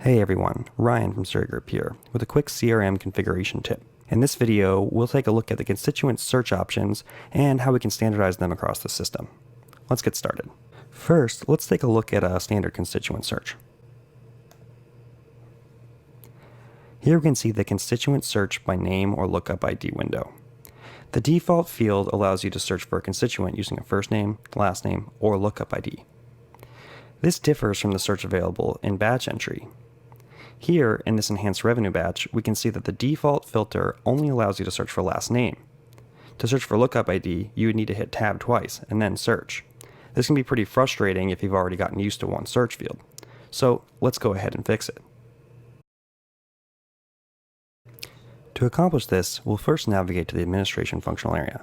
Hey everyone, Ryan from Zuri Group here with a quick CRM configuration tip. In this video, we'll take a look at the constituent search options and how we can standardize them across the system. Let's get started. First, let's take a look at a standard constituent search. Here we can see the constituent search by name or lookup ID window. The default field allows you to search for a constituent using a first name, last name, or lookup ID. This differs from the search available in batch entry. Here, in this enhanced revenue batch, we can see that the default filter only allows you to search for last name. To search for lookup ID, you would need to hit tab twice and then search. This can be pretty frustrating if you've already gotten used to one search field. So let's go ahead and fix it. To accomplish this, we'll first navigate to the administration functional area.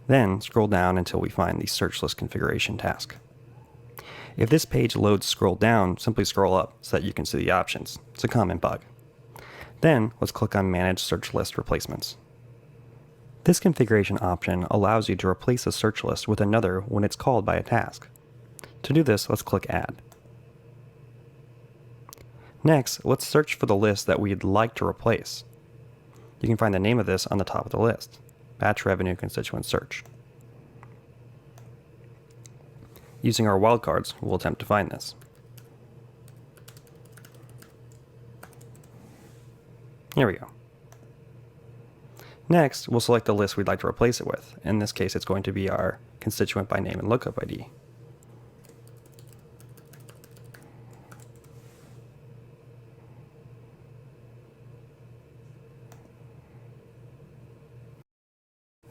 Then scroll down until we find the search list configuration task. If this page loads scroll down, simply scroll up so that you can see the options. It's a common bug. Then let's click on Manage Search List Replacements. This configuration option allows you to replace a search list with another when it's called by a task. To do this, let's click Add. Next, let's search for the list that we'd like to replace. You can find the name of this on the top of the list, Batch Revenue Constituent Search. Using our wildcards, we'll attempt to find this. Here we go. Next, we'll select the list we'd like to replace it with. In this case, it's going to be our constituent by name and lookup ID.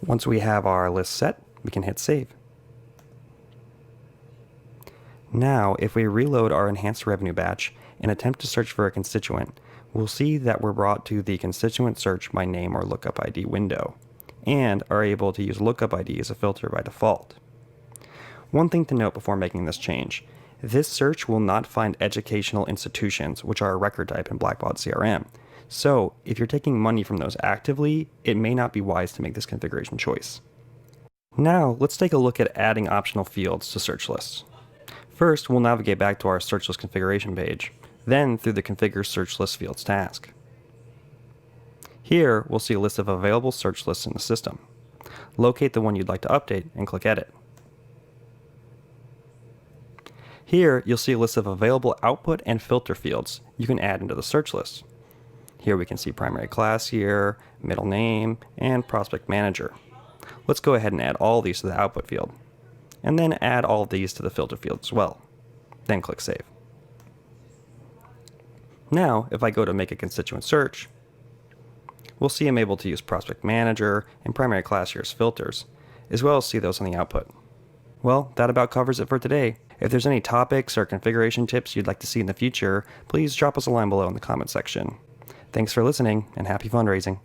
Once we have our list set, we can hit Save. Now, if we reload our enhanced revenue batch and attempt to search for a constituent, we'll see that we're brought to the constituent search by name or lookup ID window, and are able to use lookup ID as a filter by default. One thing to note before making this change, this search will not find educational institutions, which are a record type in Blackbaud CRM. So, if you're taking money from those actively, it may not be wise to make this configuration choice. Now, let's take a look at adding optional fields to search lists. First, we'll navigate back to our search list configuration page, then through the Configure Search List Fields task. Here, we'll see a list of available search lists in the system. Locate the one you'd like to update and click Edit. Here, you'll see a list of available output and filter fields you can add into the search list. Here we can see primary class here, middle name, and prospect manager. Let's go ahead and add all these to the output field, and then add all of these to the filter field as well. Then click Save. Now, if I go to make a constituent search, we'll see I'm able to use prospect manager and primary class here as filters, as well as see those on the output. Well, that about covers it for today. If there's any topics or configuration tips you'd like to see in the future, please drop us a line below in the comment section. Thanks for listening, and happy fundraising.